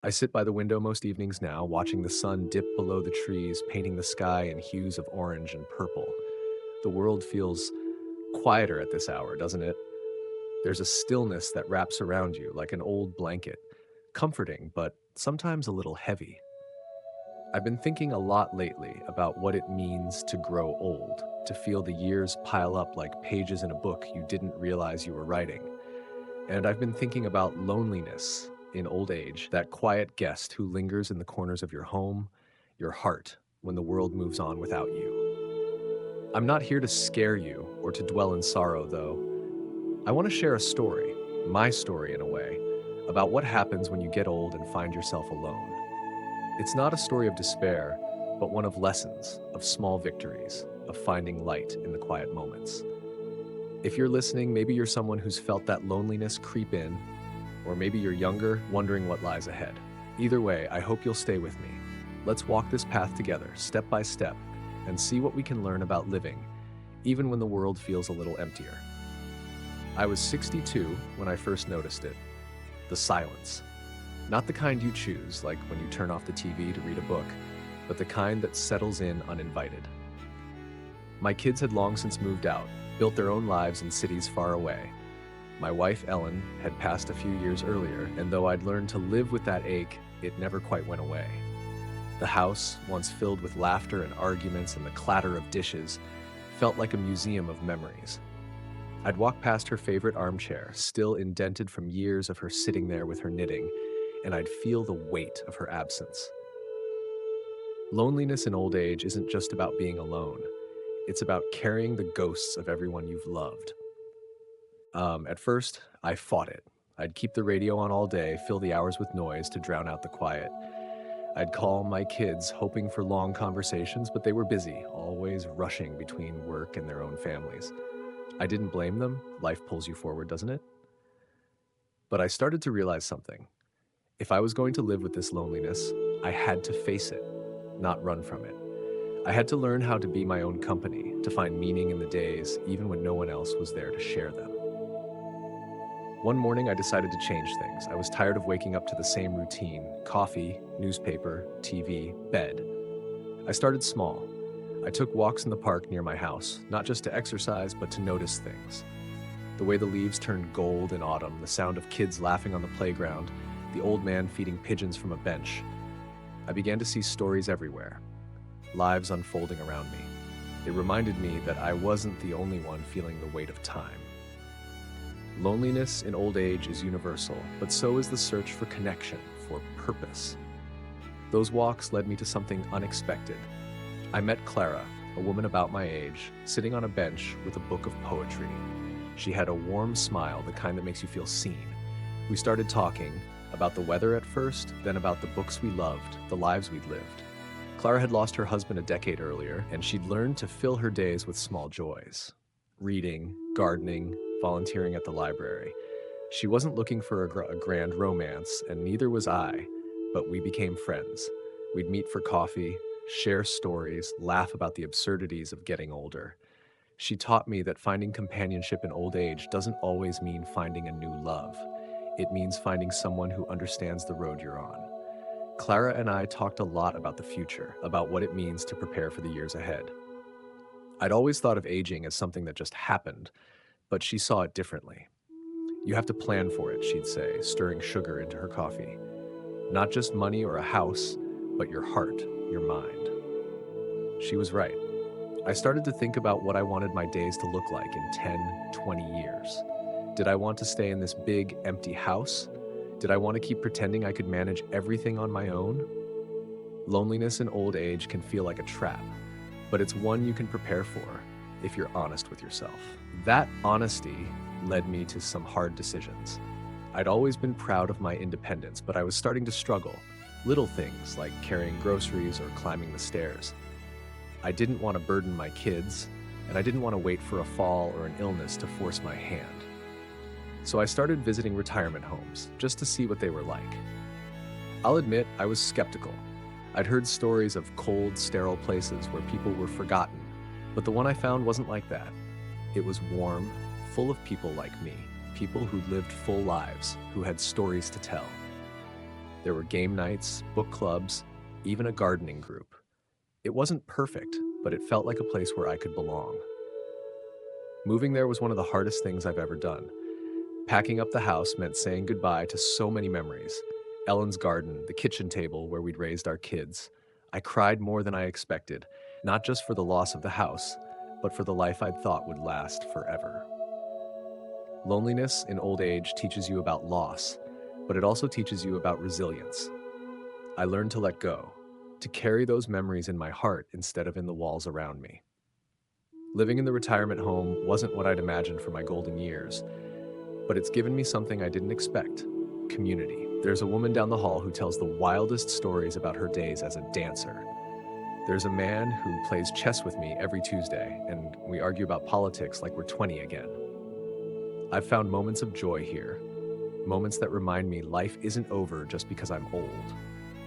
I sit by the window most evenings now, watching the sun dip below the trees, painting the sky in hues of orange and purple. The world feels quieter at this hour, doesn't it? There's a stillness that wraps around you like an old blanket, comforting, but sometimes a little heavy. I've been thinking a lot lately about what it means to grow old, to feel the years pile up like pages in a book you didn't realize you were writing. And I've been thinking about loneliness in old age, that quiet guest who lingers in the corners of your home, your heart, when the world moves on without you. I'm not here to scare you or to dwell in sorrow, though. I want to share a story, my story in a way, about what happens when you get old and find yourself alone. It's not a story of despair, but one of lessons, of small victories, of finding light in the quiet moments. If you're listening, maybe you're someone who's felt that loneliness creep in, or maybe you're younger, wondering what lies ahead. Either way, I hope you'll stay with me. Let's walk this path together, step by step, and see what we can learn about living, even when the world feels a little emptier. I was 62 when I first noticed it. The silence. Not the kind you choose, like when you turn off the TV to read a book, but the kind that settles in uninvited. My kids had long since moved out, built their own lives in cities far away. My wife, Ellen, had passed a few years earlier, and though I'd learned to live with that ache, it never quite went away. The house, once filled with laughter and arguments and the clatter of dishes, felt like a museum of memories. I'd walk past her favorite armchair, still indented from years of her sitting there with her knitting, and I'd feel the weight of her absence. Loneliness in old age isn't just about being alone. It's about carrying the ghosts of everyone you've loved. At first, I fought it. I'd keep the radio on all day, fill the hours with noise to drown out the quiet. I'd call my kids, hoping for long conversations, but they were busy, always rushing between work and their own families. I didn't blame them. Life pulls you forward, doesn't it? But I started to realize something. If I was going to live with this loneliness, I had to face it, not run from it. I had to learn how to be my own company, to find meaning in the days, even when no one else was there to share them. One morning, I decided to change things. I was tired of waking up to the same routine: coffee, newspaper, TV, bed. I started small. I took walks in the park near my house, not just to exercise, but to notice things. The way the leaves turned gold in autumn, the sound of kids laughing on the playground, the old man feeding pigeons from a bench. I began to see stories everywhere, lives unfolding around me. It reminded me that I wasn't the only one feeling the weight of time. Loneliness in old age is universal, but so is the search for connection, for purpose. Those walks led me to something unexpected. I met Clara, a woman about my age, sitting on a bench with a book of poetry. She had a warm smile, the kind that makes you feel seen. We started talking about the weather at first, then about the books we loved, the lives we'd lived. Clara had lost her husband a decade earlier, and she'd learned to fill her days with small joys: reading, gardening, volunteering at the library. She wasn't looking for a grand romance, and neither was I, but we became friends. We'd meet for coffee, share stories, laugh about the absurdities of getting older. She taught me that finding companionship in old age doesn't always mean finding a new love. It means finding someone who understands the road you're on. Clara and I talked a lot about the future, about what it means to prepare for the years ahead. I'd always thought of aging as something that just happened, but she saw it differently. You have to plan for it, she'd say, stirring sugar into her coffee. Not just money or a house, but your heart, your mind. She was right. I started to think about what I wanted my days to look like in 10, 20 years. Did I want to stay in this big, empty house? Did I want to keep pretending I could manage everything on my own? Loneliness in old age can feel like a trap, but it's one you can prepare for if you're honest with yourself. That honesty led me to some hard decisions. I'd always been proud of my independence, but I was starting to struggle. Little things like carrying groceries or climbing the stairs. I didn't want to burden my kids, and I didn't want to wait for a fall or an illness to force my hand. So I started visiting retirement homes just to see what they were like. I'll admit I was skeptical. I'd heard stories of cold, sterile places where people were forgotten, but the one I found wasn't like that. It was warm, full of people like me, people who'd lived full lives, who had stories to tell. There were game nights, book clubs, even a gardening group. It wasn't perfect, but it felt like a place where I could belong. Moving there was one of the hardest things I've ever done. Packing up the house meant saying goodbye to so many memories. Ellen's garden, the kitchen table where we'd raised our kids. I cried more than I expected, not just for the loss of the house, but for the life I'd thought would last forever. Loneliness in old age teaches you about loss, but it also teaches you about resilience. I learned to let go, to carry those memories in my heart instead of in the walls around me. Living in the retirement home wasn't what I'd imagined for my golden years, but it's given me something I didn't expect: community. There's a woman down the hall who tells the wildest stories about her days as a dancer. There's a man who plays chess with me every Tuesday, and we argue about politics like we're 20 again. I've found moments of joy here, moments that remind me life isn't over just because I'm old.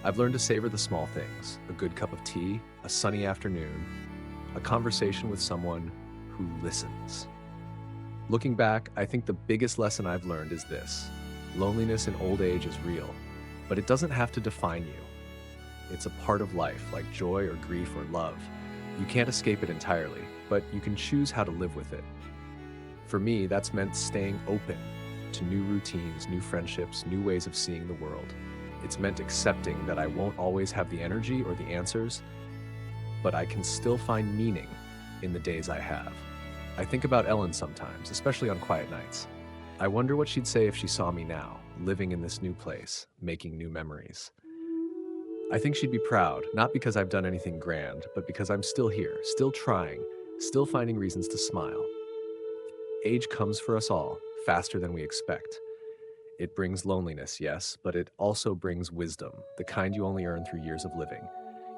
I've learned to savor the small things: a good cup of tea, a sunny afternoon, a conversation with someone who listens. Looking back, I think the biggest lesson I've learned is this: loneliness in old age is real, but it doesn't have to define you. It's a part of life, like joy or grief or love. You can't escape it entirely, but you can choose how to live with it. For me, that's meant staying open to new routines, new friendships, new ways of seeing the world. It's meant accepting that I won't always have the energy or the answers, but I can still find meaning in the days I have. I think about Ellen sometimes, especially on quiet nights. I wonder what she'd say if she saw me now, living in this new place, making new memories. I think she'd be proud, not because I've done anything grand, but because I'm still here, still trying, still finding reasons to smile. Age comes for us all, faster than we expect. It brings loneliness, yes, but it also brings wisdom, the kind you only earn through years of living.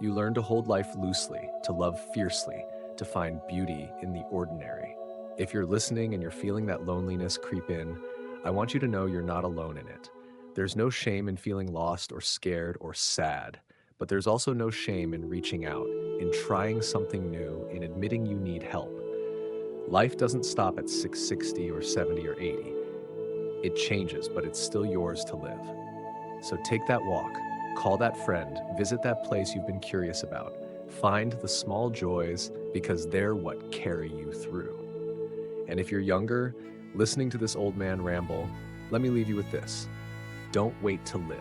You learn to hold life loosely, to love fiercely, to find beauty in the ordinary. If you're listening and you're feeling that loneliness creep in, I want you to know you're not alone in it. There's no shame in feeling lost or scared or sad, but there's also no shame in reaching out, in trying something new, in admitting you need help. Life doesn't stop at 660 or 70 or 80. It changes, but it's still yours to live. So take that walk, call that friend, visit that place you've been curious about. Find the small joys, because they're what carry you through. And if you're younger, listening to this old man ramble, let me leave you with this: don't wait to live.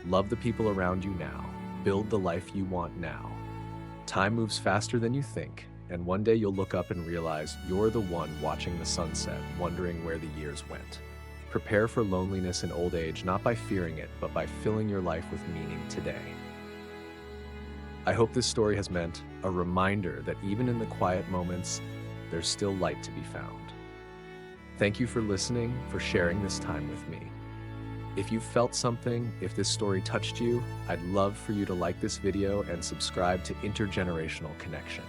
Love the people around you now. Build the life you want now. Time moves faster than you think, and one day you'll look up and realize you're the one watching the sunset, wondering where the years went. Prepare for loneliness in old age, not by fearing it, but by filling your life with meaning today. I hope this story has meant a reminder that even in the quiet moments, there's still light to be found. Thank you for listening, for sharing this time with me. If you felt something, if this story touched you, I'd love for you to like this video and subscribe to Intergenerational Connection.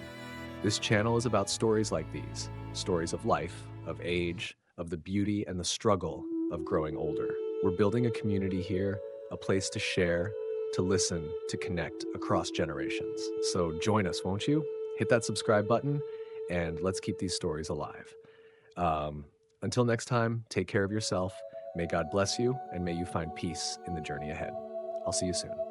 This channel is about stories like these, stories of life, of age, of the beauty and the struggle of growing older. We're building a community here, a place to share, to listen, to connect across generations. So join us, won't you? Hit that subscribe button and let's keep these stories alive. Until next time, take care of yourself. May God bless you, and may you find peace in the journey ahead. I'll see you soon.